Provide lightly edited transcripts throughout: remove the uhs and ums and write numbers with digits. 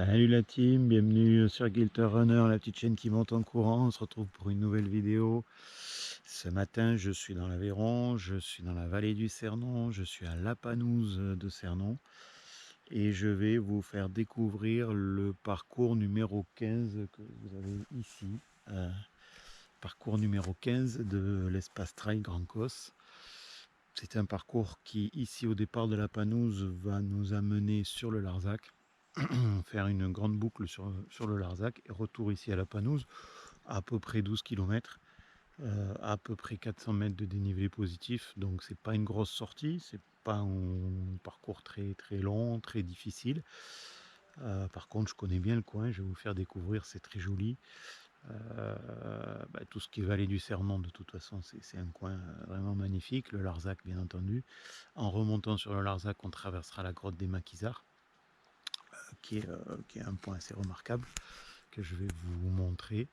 Salut la team, bienvenue sur Guilter Runner, la petite chaîne qui monte en courant. On se retrouve pour une nouvelle vidéo. Ce matin, je suis dans l'Aveyron, je suis dans la vallée du Cernon, je suis à la Panouse de Cernon et je vais vous faire découvrir le parcours numéro 15 que vous avez ici. Parcours numéro 15 de l'espace trail Grand Cos. C'est un parcours qui, ici au départ de la Panouse, va nous amener sur le Larzac. Faire une grande boucle sur le Larzac et retour ici à la Panouse, à peu près 12 km, à peu près 400 mètres de dénivelé positif, donc c'est pas une grosse sortie, c'est pas un parcours très très long, très difficile. Par contre, je connais bien le coin, je vais vous faire découvrir, c'est très joli. Tout ce qui est vallée du Cernon, de toute façon, c'est un coin vraiment magnifique. Le Larzac, bien entendu. En remontant sur le Larzac, on traversera la grotte des Maquisards, qui est un point assez remarquable que je vais vous montrer.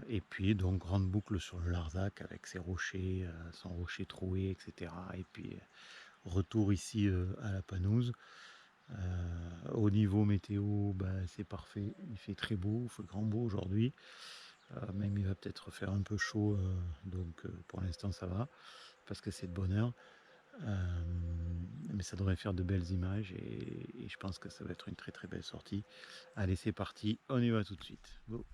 Et puis donc grande boucle sur le Larzac avec ses rochers, son rocher troué, etc. Et puis retour ici à la Panouse. Au niveau météo, c'est parfait, il fait très beau, il fait grand beau aujourd'hui. Même il va peut-être faire un peu chaud, donc pour l'instant ça va, parce que c'est de bonne heure. Mais ça devrait faire de belles images et je pense que ça va être une très très belle sortie. Allez, c'est parti, on y va tout de suite. Go.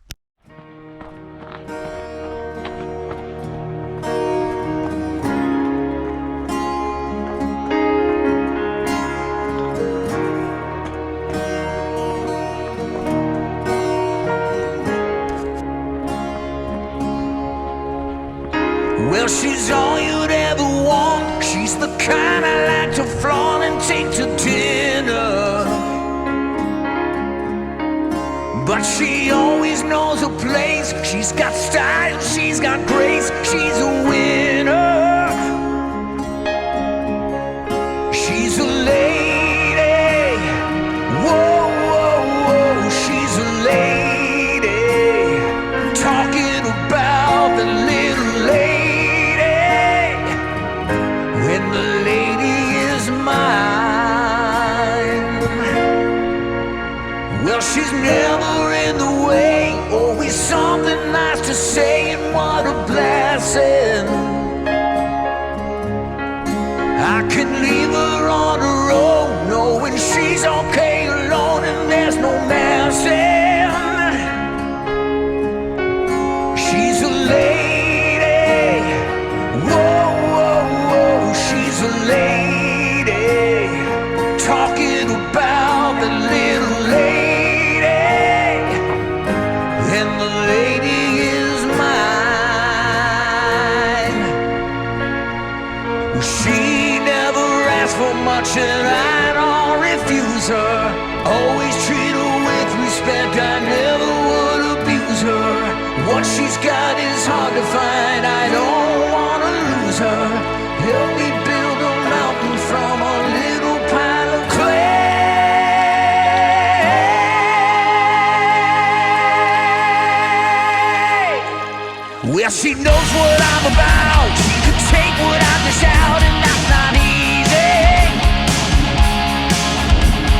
Well, she's all you'd ever want. She's the kind I like to flaunt and take to dinner. But she always knows her place. She's got style, she's got grace. She's a winner. She's a lady. Whoa, whoa, whoa. She's a lady. Talking about the little lady. When the lady is mine. Well, she's never in the way. Always something nice to say, and what a blessing. I can leave her on her own, knowing she's okay alone and there's no messing. She's a lady. Whoa, whoa, whoa. She's a lady. Talking about the little lady. And the lady is mine. Well, she never asks for much and I don't refuse her. Always treat her with respect, I never would abuse her. What she's got is hard to find, I don't want to lose her. Help me build a mountain from a little pile of clay. Well, she knows what I'm about. She can take what I dish out, and that's not easy.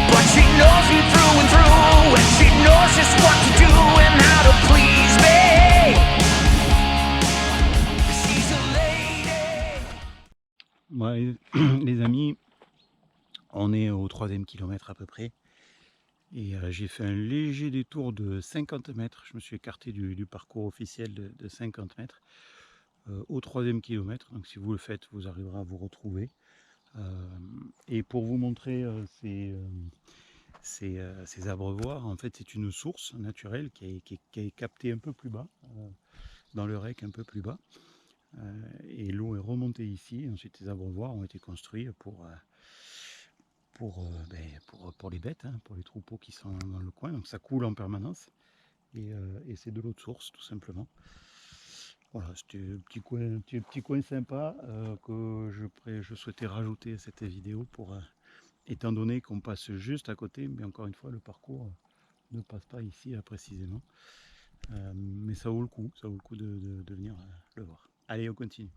But she knows me through and through, and she knows just what to do and how to please me. She's a lady. Ouais, les amis, on est au 3e kilomètre à peu près. Et j'ai fait un léger détour de 50 mètres. Je me suis écarté du parcours officiel de 50 mètres au 3e kilomètre. Donc si vous le faites, vous arriverez à vous retrouver. Et pour vous montrer ces abreuvoirs, en fait c'est une source naturelle qui est captée un peu plus bas, dans le rec un peu plus bas. Et l'eau est remontée ici. Ensuite les abreuvoirs ont été construits pour les bêtes, hein, pour les troupeaux qui sont dans le coin. Donc ça coule en permanence et c'est de l'eau de source tout simplement. Voilà, c'était un petit coin sympa que je souhaitais rajouter à cette vidéo pour étant donné qu'on passe juste à côté, mais encore une fois le parcours ne passe pas ici précisément. Mais ça vaut le coup de venir le voir. Allez, on continue.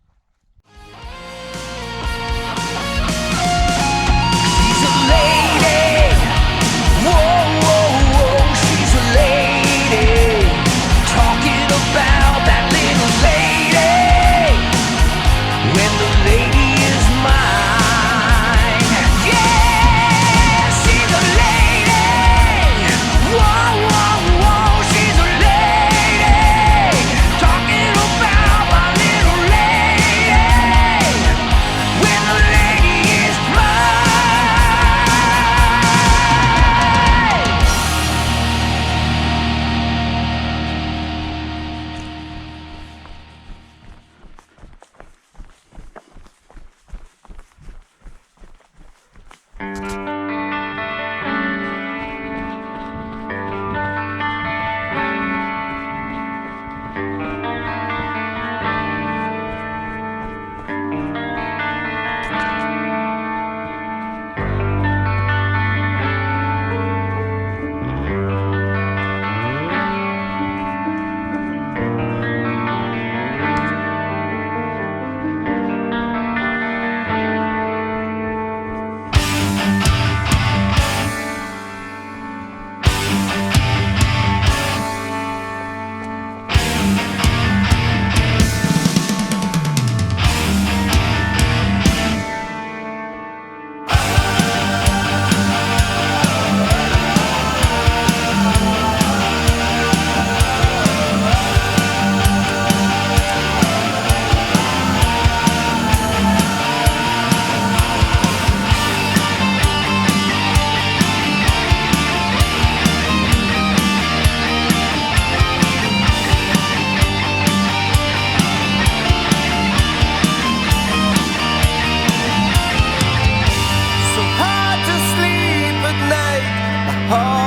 She's a lady. Whoa, whoa,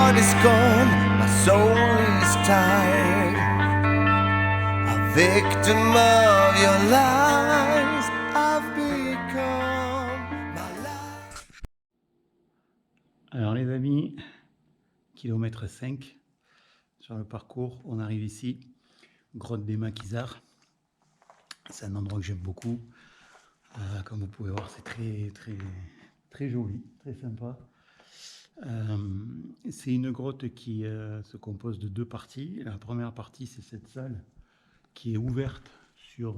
heart is cold, my soul is tired. A victim of your lies, I've become my life. Alors les amis, kilomètre 5 sur le parcours, on arrive ici, grotte des Maquisards. C'est un endroit que j'aime beaucoup. Comme vous pouvez voir, c'est très joli, très sympa. C'est une grotte qui se compose de deux parties. La première partie, c'est cette salle qui est ouverte sur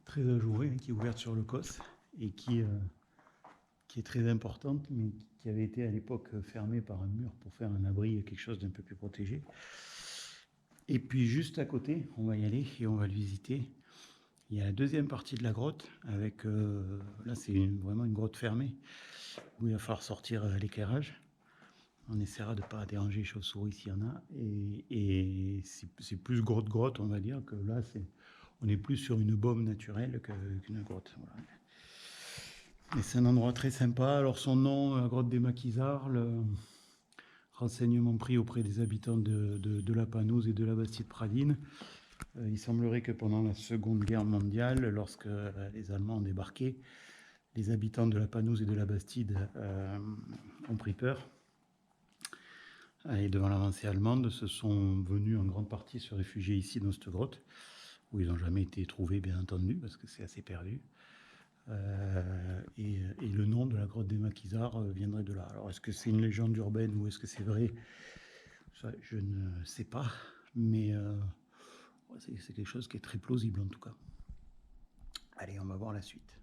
très ajourée, qui est ouverte sur le COS et qui est très importante, mais qui avait été à l'époque fermée par un mur pour faire un abri, quelque chose d'un peu plus protégé. Et puis juste à côté, on va y aller et on va le visiter. Il y a la deuxième partie de la grotte, avec là c'est vraiment une grotte fermée, où il va falloir sortir l'éclairage. On essaiera de ne pas déranger les chauves-souris s'il y en a. Et c'est plus grotte, on va dire, que là on est plus sur une baume naturelle qu'une grotte. Voilà. Et c'est un endroit très sympa. Alors son nom, la grotte des Maquisards, le renseignement pris auprès des habitants de la Panouse et de la Bastide-Pradines. Il semblerait que pendant la Seconde Guerre mondiale, lorsque les Allemands ont débarqué, les habitants de la Panouse et de la Bastide ont pris peur. Et devant l'avancée allemande, se sont venus en grande partie se réfugier ici dans cette grotte, où ils n'ont jamais été trouvés, bien entendu, parce que c'est assez perdu. Et le nom de la grotte des Maquisards viendrait de là. Alors, est-ce que c'est une légende urbaine ou est-ce que c'est vrai? Ça, je ne sais pas, mais c'est quelque chose qui est très plausible en tout cas. Allez, on va voir la suite.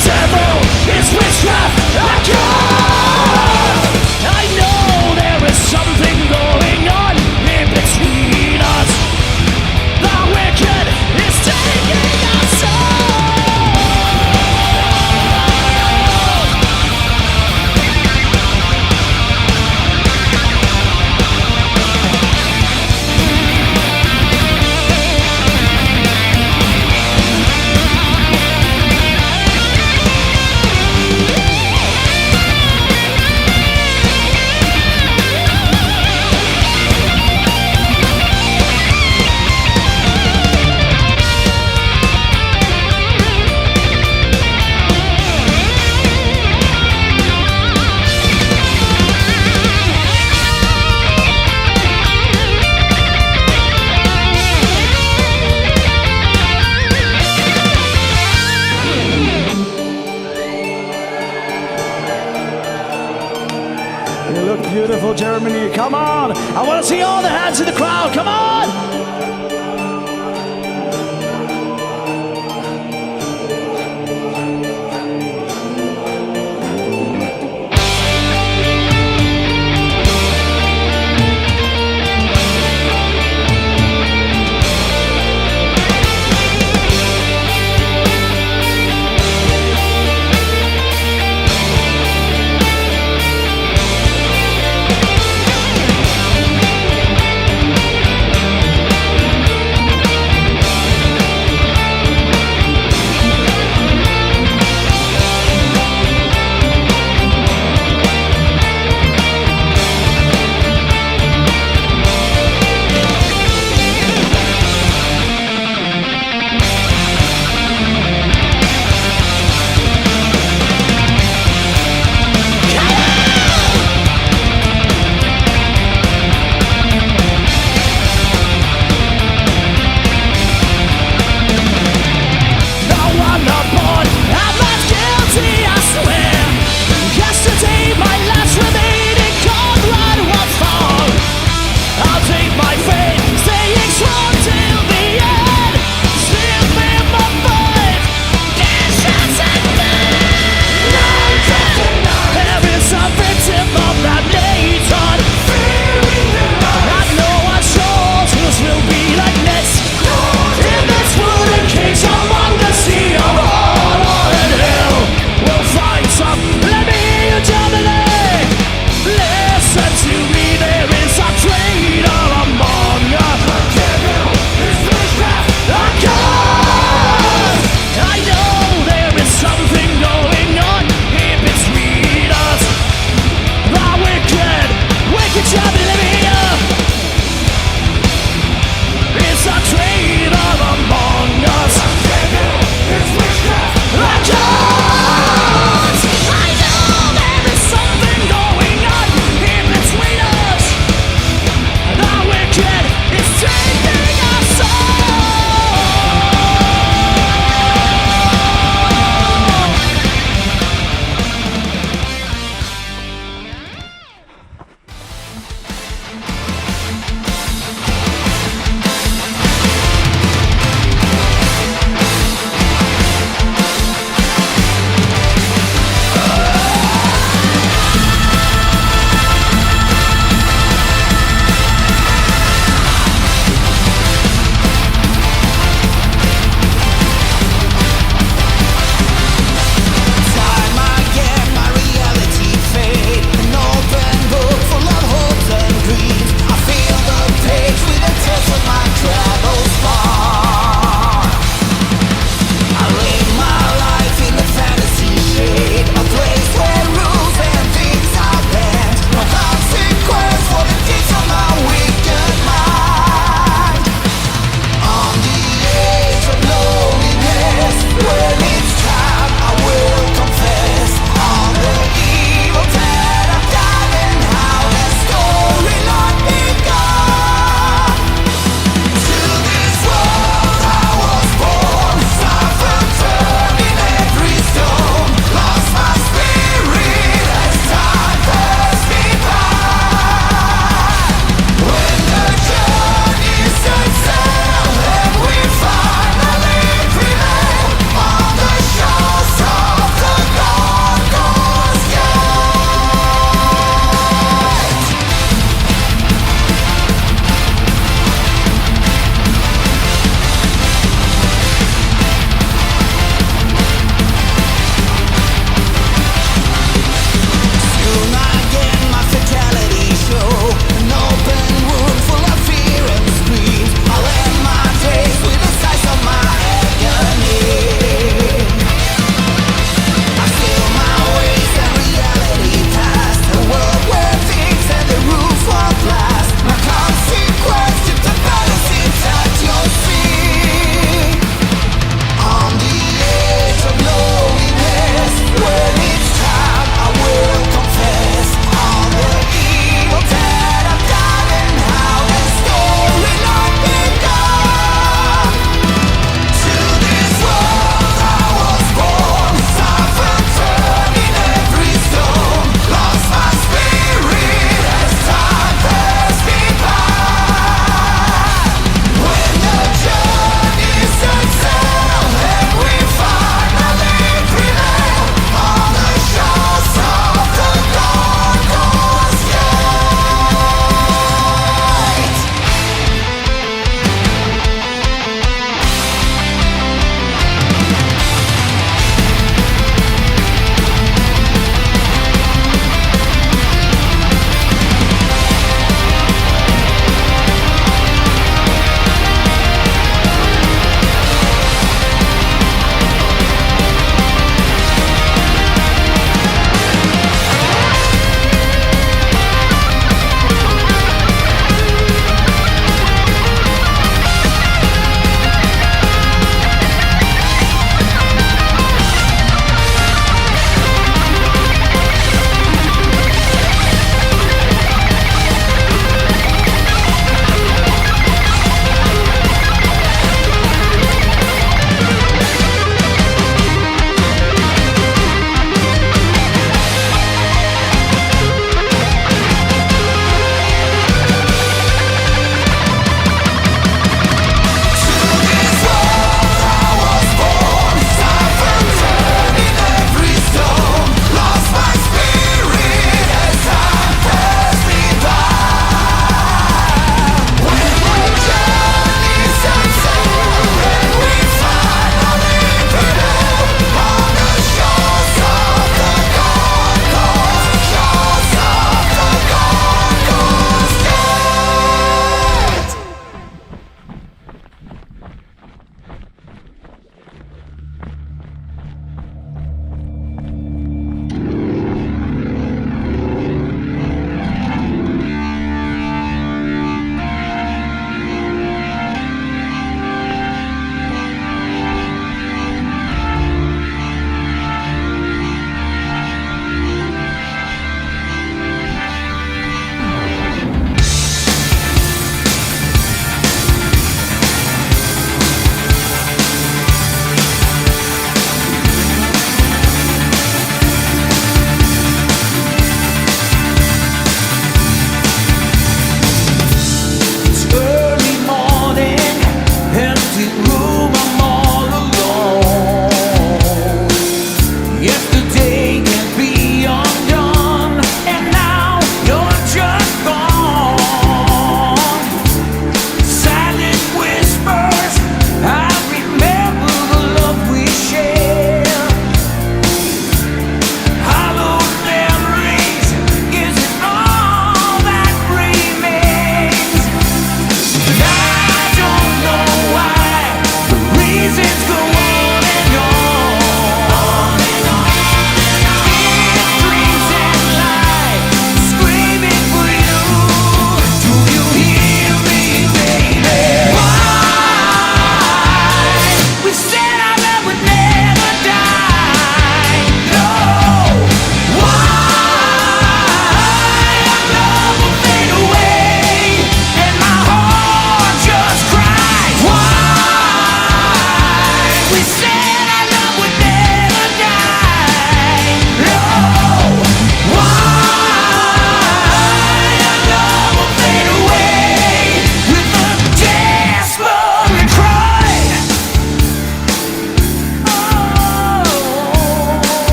devil is witchcraft again. I know there is something going on in between us. The wicked is taking us all. You look beautiful, Germany. Come on. I want to see all the hands in the crowd. Come on.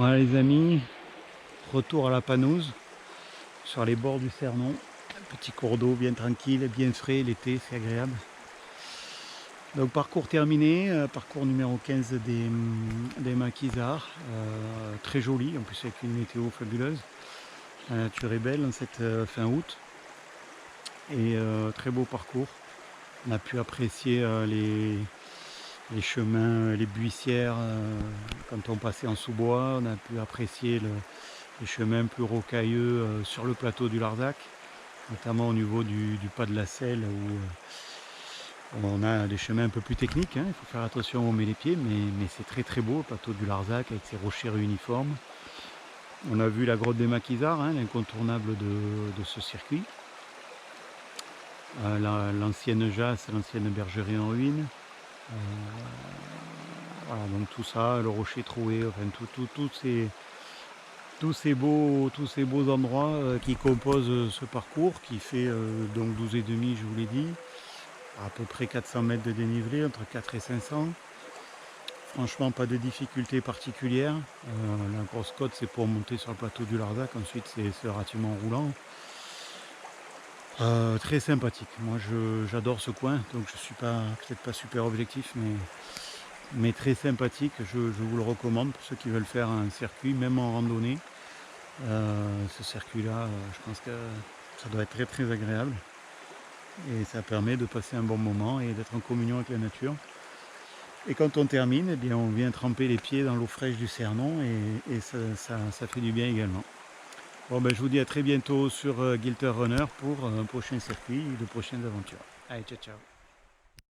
Voilà les amis, retour à la Panouse, sur les bords du Cernon. Un petit cours d'eau bien tranquille, bien frais, l'été c'est agréable. Donc parcours terminé, parcours numéro 15 des maquisards, très joli, en plus avec une météo fabuleuse. La nature est belle en cette fin août, et très beau parcours. On a pu apprécier les chemins, les buissières, quand on passait en sous-bois. On a pu apprécier les chemins plus rocailleux sur le plateau du Larzac, notamment au niveau du pas de la Selle, où on a des chemins un peu plus techniques, hein. Il faut faire attention où on met les pieds, mais c'est très très beau, le plateau du Larzac avec ses rochers uniformes. On a vu la grotte des Maquisards, hein, l'incontournable de ce circuit. L'ancienne Jasse, l'ancienne bergerie en ruine. Voilà, donc tout ça, le rocher troué, enfin tous ces beaux endroits qui composent ce parcours qui fait donc 12,5, je vous l'ai dit, à peu près 400 mètres de dénivelé, entre 4 et 500. Franchement, pas de difficulté particulière. La grosse côte, c'est pour monter sur le plateau du Larzac, ensuite c'est relativement roulant. Très sympathique. Moi j'adore ce coin, donc je suis peut-être pas super objectif, mais très sympathique. Je vous le recommande pour ceux qui veulent faire un circuit, même en randonnée. Ce circuit-là, je pense que ça doit être très très agréable. Et ça permet de passer un bon moment et d'être en communion avec la nature. Et quand on termine, eh bien, on vient tremper les pieds dans l'eau fraîche du Cernon, et ça fait du bien également. Bon, ben, je vous dis à très bientôt sur Gilter Runner pour un prochain circuit et de prochaines aventures. Allez, ciao ciao.